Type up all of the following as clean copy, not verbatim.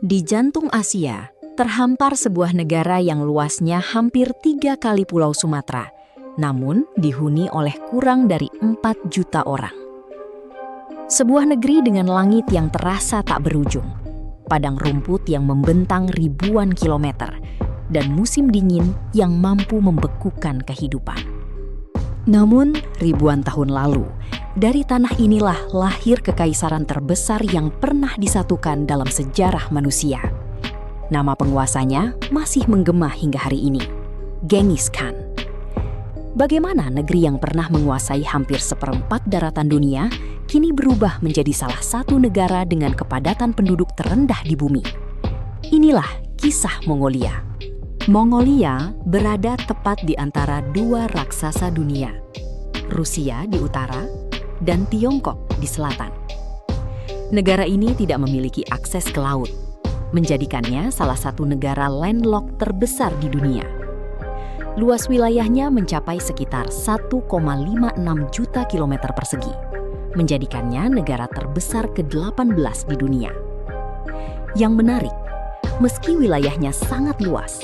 Di jantung Asia, terhampar sebuah negara yang luasnya hampir 3 kali Pulau Sumatera, namun dihuni oleh kurang dari 4 juta orang. Sebuah negeri dengan langit yang terasa tak berujung, padang rumput yang membentang ribuan kilometer, dan musim dingin yang mampu membekukan kehidupan. Namun, ribuan tahun lalu, dari tanah inilah lahir kekaisaran terbesar yang pernah disatukan dalam sejarah manusia. Nama penguasanya masih menggema hingga hari ini, Genghis Khan. Bagaimana negeri yang pernah menguasai hampir seperempat daratan dunia, kini berubah menjadi salah satu negara dengan kepadatan penduduk terendah di bumi? Inilah kisah Mongolia. Mongolia berada tepat di antara dua raksasa dunia, Rusia di utara dan Tiongkok di selatan. Negara ini tidak memiliki akses ke laut, menjadikannya salah satu negara landlocked terbesar di dunia. Luas wilayahnya mencapai sekitar 1,56 juta kilometer persegi, menjadikannya negara terbesar ke-18 di dunia. Yang menarik, meski wilayahnya sangat luas,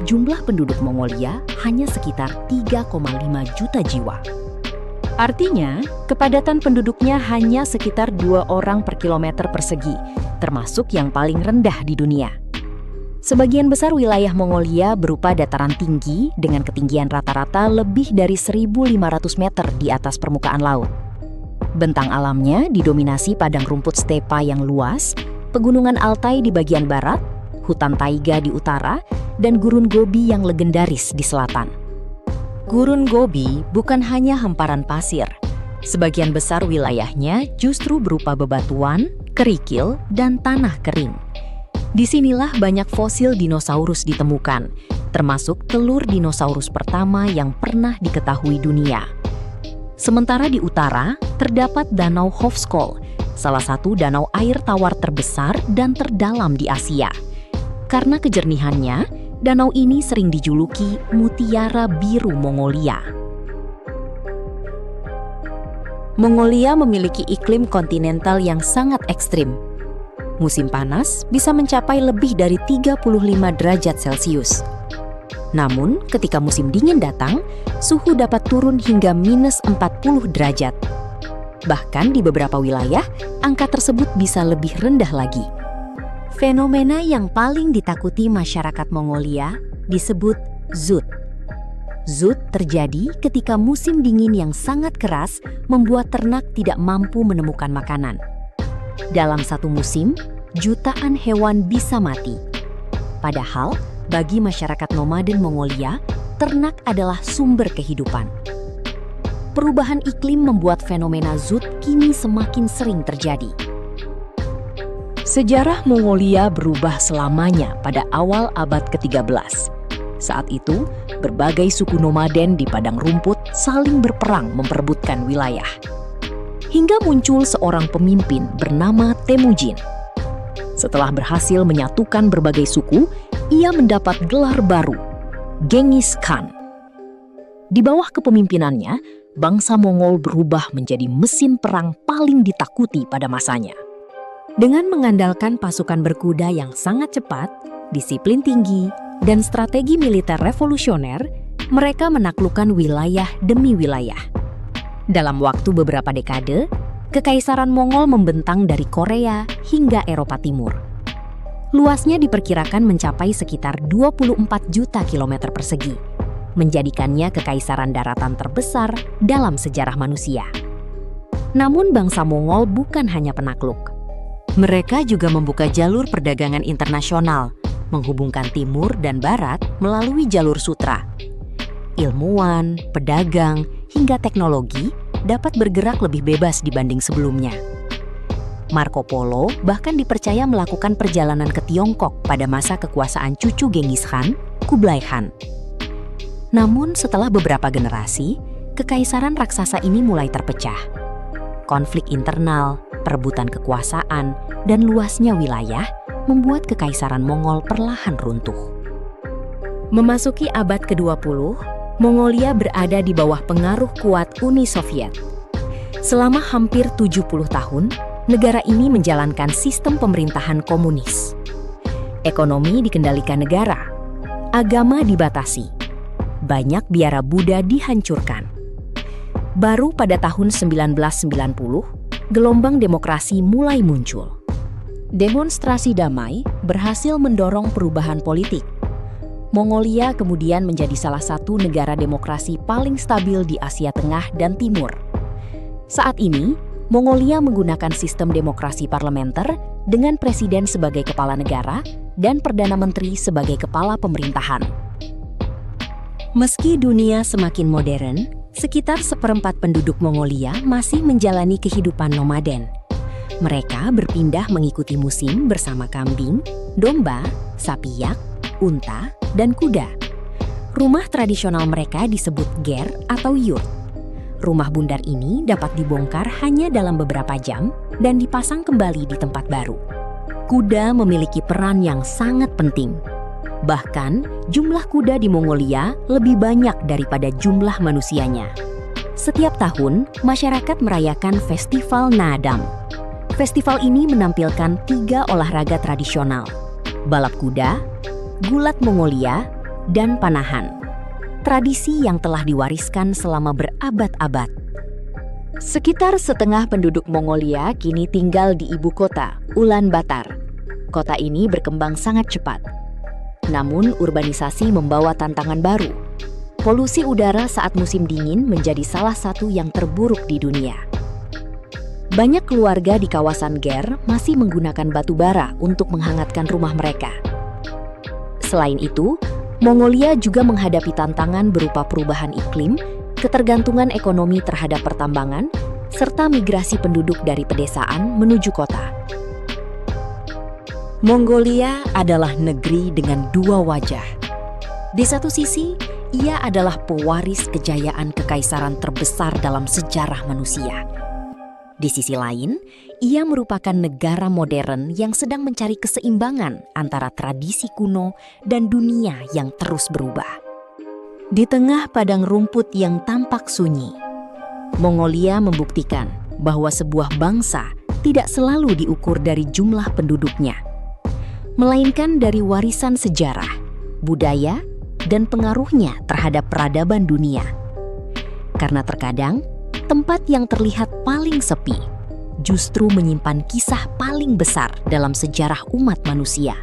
jumlah penduduk Mongolia hanya sekitar 3,5 juta jiwa. Artinya, kepadatan penduduknya hanya sekitar 2 orang per kilometer persegi, termasuk yang paling rendah di dunia. Sebagian besar wilayah Mongolia berupa dataran tinggi dengan ketinggian rata-rata lebih dari 1.500 meter di atas permukaan laut. Bentang alamnya didominasi padang rumput stepa yang luas, pegunungan Altai di bagian barat, hutan taiga di utara, dan gurun Gobi yang legendaris di selatan. Gurun Gobi bukan hanya hamparan pasir. Sebagian besar wilayahnya justru berupa bebatuan, kerikil, dan tanah kering. Disinilah banyak fosil dinosaurus ditemukan, termasuk telur dinosaurus pertama yang pernah diketahui dunia. Sementara di utara, terdapat Danau Hovskol, salah satu danau air tawar terbesar dan terdalam di Asia. Karena kejernihannya, danau ini sering dijuluki Mutiara Biru Mongolia. Mongolia memiliki iklim kontinental yang sangat ekstrim. Musim panas bisa mencapai lebih dari 35 derajat Celcius. Namun, ketika musim dingin datang, suhu dapat turun hingga minus 40 derajat. Bahkan di beberapa wilayah, angka tersebut bisa lebih rendah lagi. Fenomena yang paling ditakuti masyarakat Mongolia disebut Zud. Zud terjadi ketika musim dingin yang sangat keras membuat ternak tidak mampu menemukan makanan. Dalam satu musim, jutaan hewan bisa mati. Padahal, bagi masyarakat nomaden Mongolia, ternak adalah sumber kehidupan. Perubahan iklim membuat fenomena Zud kini semakin sering terjadi. Sejarah Mongolia berubah selamanya pada awal abad ke-13. Saat itu, berbagai suku nomaden di padang rumput saling berperang memperebutkan wilayah. Hingga muncul seorang pemimpin bernama Temujin. Setelah berhasil menyatukan berbagai suku, ia mendapat gelar baru, Genghis Khan. Di bawah kepemimpinannya, bangsa Mongol berubah menjadi mesin perang paling ditakuti pada masanya. Dengan mengandalkan pasukan berkuda yang sangat cepat, disiplin tinggi, dan strategi militer revolusioner, mereka menaklukkan wilayah demi wilayah. Dalam waktu beberapa dekade, Kekaisaran Mongol membentang dari Korea hingga Eropa Timur. Luasnya diperkirakan mencapai sekitar 24 juta kilometer persegi, menjadikannya kekaisaran daratan terbesar dalam sejarah manusia. Namun bangsa Mongol bukan hanya penakluk. Mereka juga membuka jalur perdagangan internasional, menghubungkan timur dan barat melalui jalur sutra. Ilmuwan, pedagang, hingga teknologi dapat bergerak lebih bebas dibanding sebelumnya. Marco Polo bahkan dipercaya melakukan perjalanan ke Tiongkok pada masa kekuasaan cucu Genghis Khan, Kublai Khan. Namun setelah beberapa generasi, kekaisaran raksasa ini mulai terpecah. Konflik internal, perebutan kekuasaan, dan luasnya wilayah membuat kekaisaran Mongol perlahan runtuh. Memasuki abad ke-20, Mongolia berada di bawah pengaruh kuat Uni Soviet. Selama hampir 70 tahun, negara ini menjalankan sistem pemerintahan komunis. Ekonomi dikendalikan negara. Agama dibatasi. Banyak biara Buddha dihancurkan. Baru pada tahun 1990, gelombang demokrasi mulai muncul. Demonstrasi damai berhasil mendorong perubahan politik. Mongolia kemudian menjadi salah satu negara demokrasi paling stabil di Asia Tengah dan Timur. Saat ini, Mongolia menggunakan sistem demokrasi parlementer dengan presiden sebagai kepala negara dan perdana menteri sebagai kepala pemerintahan. Meski dunia semakin modern, sekitar seperempat penduduk Mongolia masih menjalani kehidupan nomaden. Mereka berpindah mengikuti musim bersama kambing, domba, sapi yak, unta, dan kuda. Rumah tradisional mereka disebut ger atau yurt. Rumah bundar ini dapat dibongkar hanya dalam beberapa jam dan dipasang kembali di tempat baru. Kuda memiliki peran yang sangat penting. Bahkan, jumlah kuda di Mongolia lebih banyak daripada jumlah manusianya. Setiap tahun, masyarakat merayakan Festival Naadam. Festival ini menampilkan 3 olahraga tradisional: balap kuda, gulat Mongolia, dan panahan. Tradisi yang telah diwariskan selama berabad-abad. Sekitar setengah penduduk Mongolia kini tinggal di ibu kota, Ulaanbaatar. Kota ini berkembang sangat cepat. Namun, urbanisasi membawa tantangan baru. Polusi udara saat musim dingin menjadi salah satu yang terburuk di dunia. Banyak keluarga di kawasan Ger masih menggunakan batu bara untuk menghangatkan rumah mereka. Selain itu, Mongolia juga menghadapi tantangan berupa perubahan iklim, ketergantungan ekonomi terhadap pertambangan, serta migrasi penduduk dari pedesaan menuju kota. Mongolia adalah negeri dengan 2 wajah. Di satu sisi, ia adalah pewaris kejayaan kekaisaran terbesar dalam sejarah manusia. Di sisi lain, ia merupakan negara modern yang sedang mencari keseimbangan antara tradisi kuno dan dunia yang terus berubah. Di tengah padang rumput yang tampak sunyi, Mongolia membuktikan bahwa sebuah bangsa tidak selalu diukur dari jumlah penduduknya, melainkan dari warisan sejarah, budaya, dan pengaruhnya terhadap peradaban dunia. Karena terkadang, tempat yang terlihat paling sepi justru menyimpan kisah paling besar dalam sejarah umat manusia.